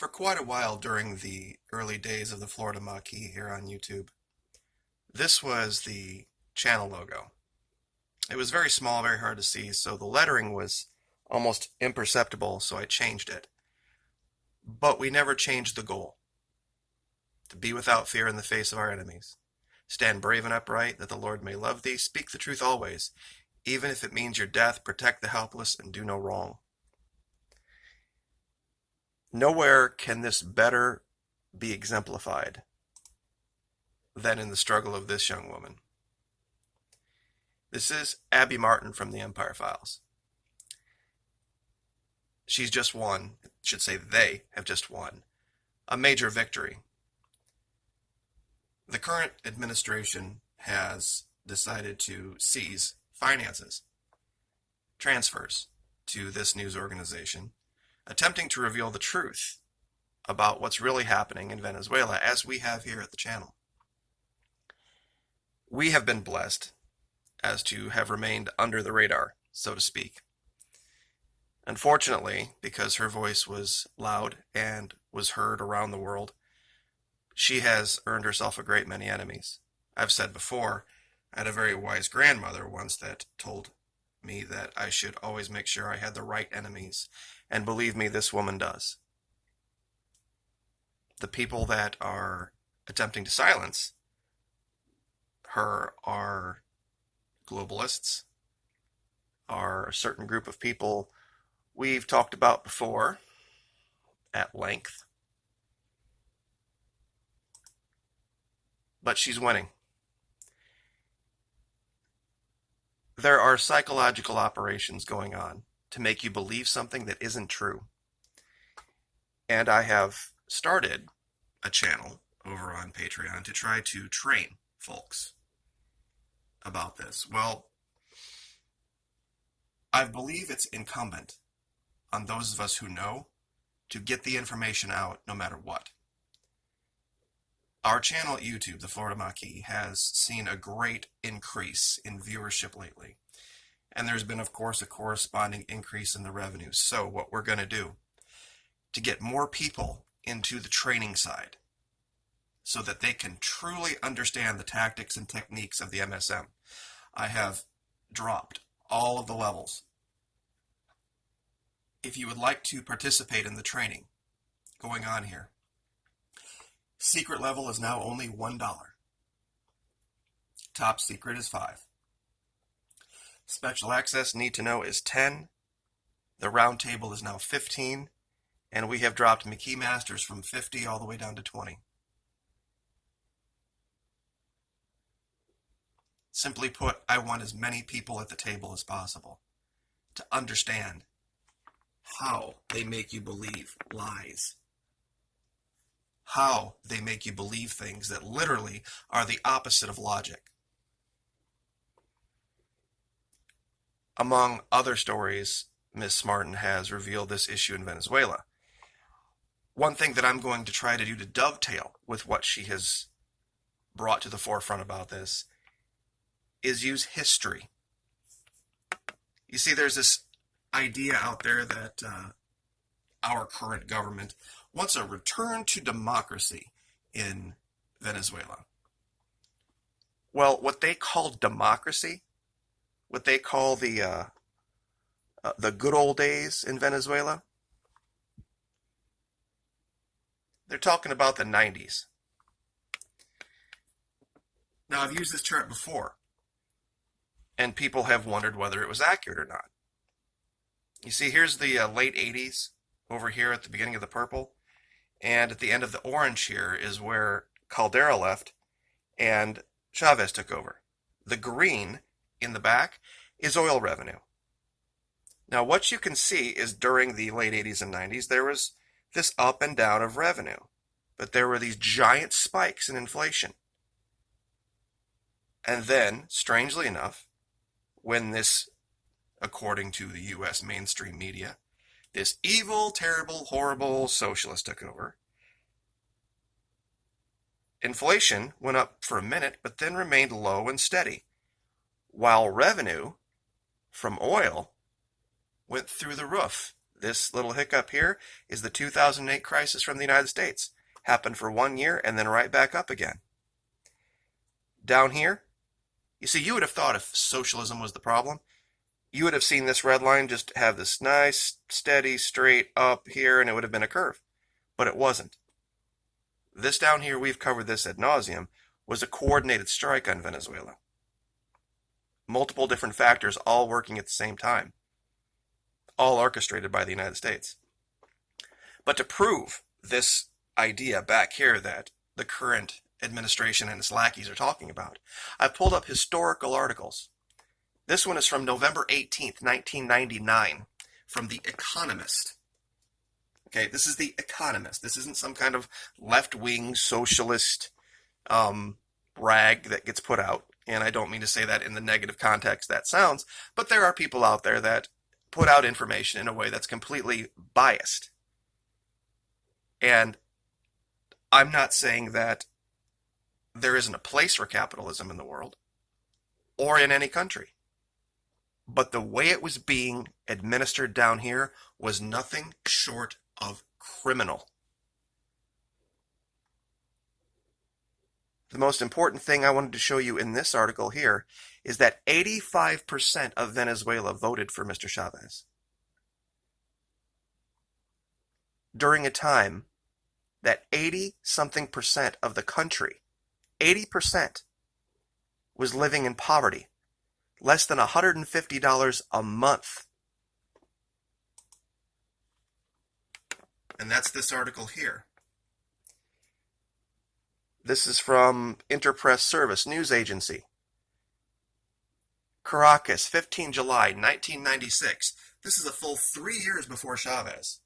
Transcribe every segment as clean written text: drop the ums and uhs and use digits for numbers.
For quite a while during the early days of the Florida Maquis here on YouTube, this was the channel logo. It was very small, very hard to see, so the lettering was almost imperceptible, so I changed it. But we never changed the goal: to be without fear in the face of our enemies. Stand brave and upright, that the Lord may love thee. Speak the truth always, even if it means your death. Protect the helpless and do no wrong. Nowhere can this better be exemplified than in the struggle of this young woman. This is Abby Martin from the Empire Files. She's just won, I should say they have just won, a major victory. The current administration has decided to seize finances, transfers to this news organization, attempting to reveal the truth about what's really happening in Venezuela, as we have here at the channel. We have been blessed as to have remained under the radar, so to speak. Unfortunately, because her voice was loud and was heard around the world, she has earned herself a great many enemies. I've said before, I had a very wise grandmother once that told me that I should always make sure I had the right enemies, and believe me, this woman does. The people that are attempting to silence her are globalists, are a certain group of people we've talked about before at length. But she's winning. There are psychological operations going on to make you believe something that isn't true. And I have started a channel over on Patreon to try to train folks about this. Well, I believe it's incumbent on those of us who know to get the information out no matter what. Our channel at YouTube, the Florida Maquis, has seen a great increase in viewership lately. And there's been, of course, a corresponding increase in the revenue. So what we're going to do to get more people into the training side so that they can truly understand the tactics and techniques of the MSM, I have dropped all of the levels. If you would like to participate in the training going on here, secret level is now only $1. Top secret is $5. Special access need to know is $10. The round table is now $15. And we have dropped Maquis Masters from $50 all the way down to $20. Simply put, I want as many people at the table as possible to understand how they make you believe lies. How they make you believe things that literally are the opposite of logic. Among other stories, Miss Martin has revealed this issue in Venezuela. One thing that I'm going to try to do to dovetail with what she has brought to the forefront about this is use history. You see, there's this idea out there that our current government wants a return to democracy in Venezuela. Well, what they call democracy, what they call the good old days in Venezuela, they're talking about the 90s. Now, I've used this chart before, and people have wondered whether it was accurate or not. You see, here's the late 80s over here at the beginning of the purple, and at the end of the orange here is where Caldera left and Chavez took over. The green in the back is oil revenue. Now, what you can see is during the late 80s and 90s, there was this up and down of revenue, but there were these giant spikes in inflation. And then, strangely enough, when this, according to the U.S. mainstream media, this evil, terrible, horrible socialist took over, inflation went up for a minute, but then remained low and steady, while revenue from oil went through the roof. This little hiccup here is the 2008 crisis from the United States. Happened for 1 year and then right back up again. Down here, you see, you would have thought if socialism was the problem, you would have seen this red line just have this nice, steady, straight up here, and it would have been a curve. But it wasn't. This down here, we've covered this ad nauseum, was a coordinated strike on Venezuela. Multiple different factors all working at the same time. All orchestrated by the United States. But to prove this idea back here that the current administration and its lackeys are talking about, I pulled up historical articles. This one is from November 18th, 1999, from The Economist. Okay, this is The Economist. This isn't some kind of left-wing socialist rag that gets put out. And I don't mean to say that in the negative context that sounds, but there are people out there that put out information in a way that's completely biased. And I'm not saying that there isn't a place for capitalism in the world or in any country. But the way it was being administered down here was nothing short of criminal. The most important thing I wanted to show you in this article here is that 85% of Venezuela voted for Mr. Chavez. During a time that 80-something% of the country, 80%, was living in poverty, less than $150 a month. And that's this article here. This is from Interpress Service News Agency. Caracas, 15 July 1996. This is a full 3 years before Chavez.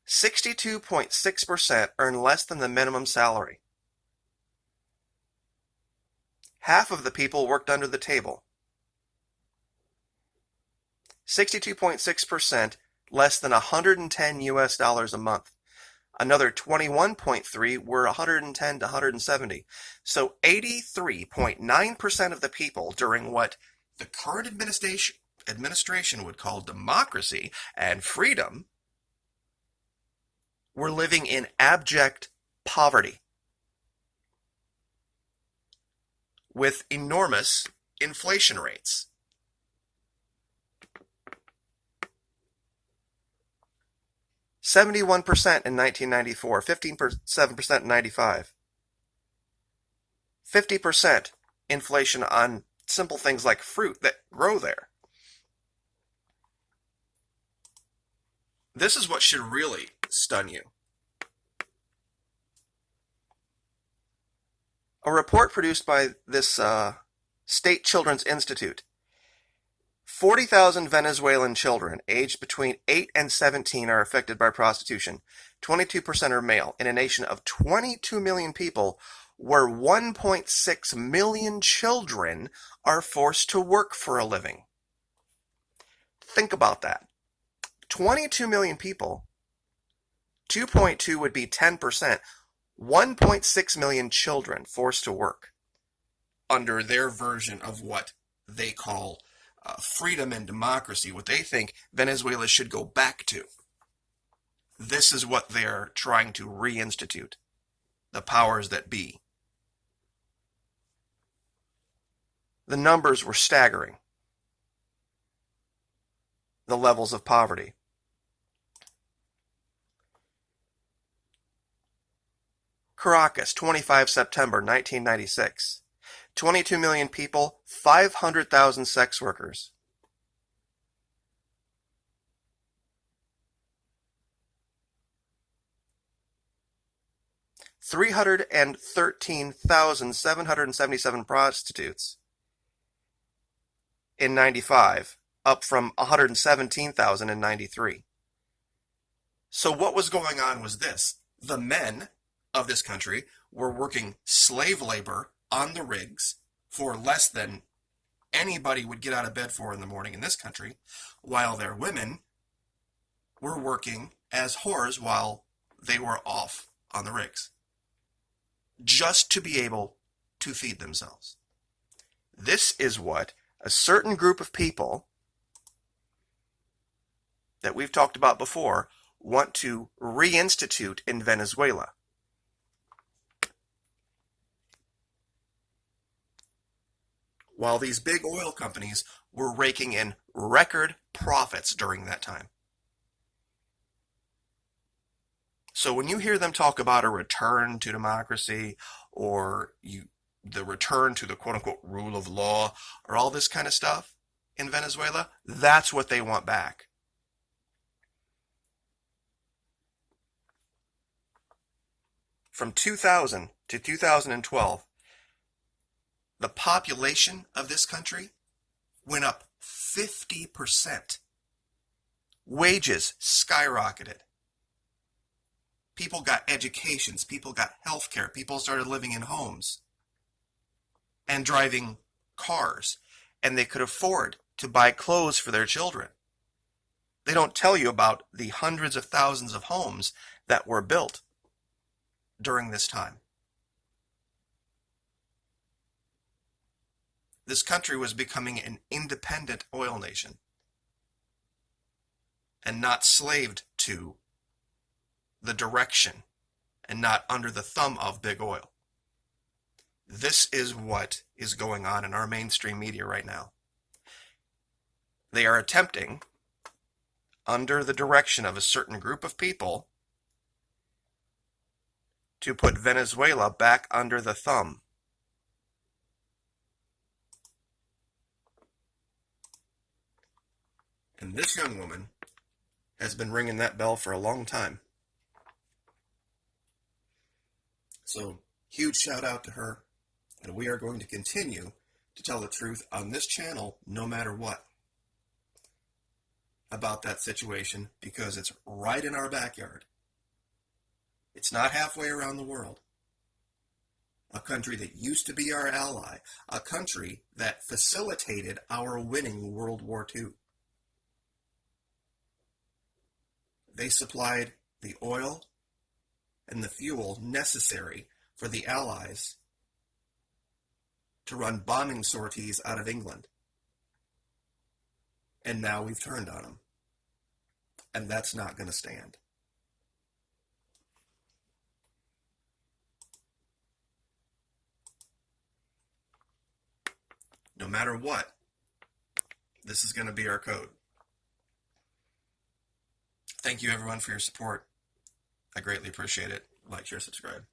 62.6% earn less than the minimum salary. Half of the people worked under the table. 62.6% less than $110 a month. Another 21.3 were 110 to 170. So 83.9% of the people during what the current administration would call democracy and freedom were living in abject poverty with enormous inflation rates. (71% in 1994, 15.7% in 95, 50% inflation on simple things like fruit that grow there. This is what should really stun you. A report produced by this State Children's Institute. 40,000 Venezuelan children aged between 8 and 17 are affected by prostitution. 22% are male. In a nation of 22 million people, where 1.6 million children are forced to work for a living. Think about that. 22 million people, 2.2 would be 10%. 1.6 million children forced to work under their version of what they call freedom and democracy, what they think Venezuela should go back to. This is what they're trying to reinstitute, the powers that be. The numbers were staggering. The levels of poverty. Caracas, 25 September 1996. 22 million people, 500,000 sex workers. $313,777 prostitutes in 95, up from 117,000 in 93. So what was going on was this. The men of this country were working slave labor on the rigs for less than anybody would get out of bed for in the morning in this country, while their women were working as whores while they were off on the rigs, just to be able to feed themselves. This is what a certain group of people that we've talked about before want to reinstitute in Venezuela. While these big oil companies were raking in record profits during that time. So when you hear them talk about a return to democracy or the return to the quote-unquote rule of law or all this kind of stuff in Venezuela, that's what they want back. From 2000 to 2012, the population of this country went up 50%. Wages skyrocketed. People got educations, people got health care, people started living in homes and driving cars, and they could afford to buy clothes for their children. They don't tell you about the hundreds of thousands of homes that were built during this time. This country was becoming an independent oil nation and not slaved to the direction and not under the thumb of big oil. This is what is going on in our mainstream media right now. They are attempting, under the direction of a certain group of people, to put Venezuela back under the thumb. And this young woman has been ringing that bell for a long time. So, huge shout out to her, and we are going to continue to tell the truth on this channel no matter what about that situation, because it's right in our backyard. It's not halfway around the world. A country that used to be our ally, a country that facilitated our winning World War II. They supplied the oil and the fuel necessary for the Allies to run bombing sorties out of England. And now we've turned on them. And that's not going to stand. No matter what, this is going to be our code. Thank you, everyone, for your support. I greatly appreciate it. Like, share, subscribe.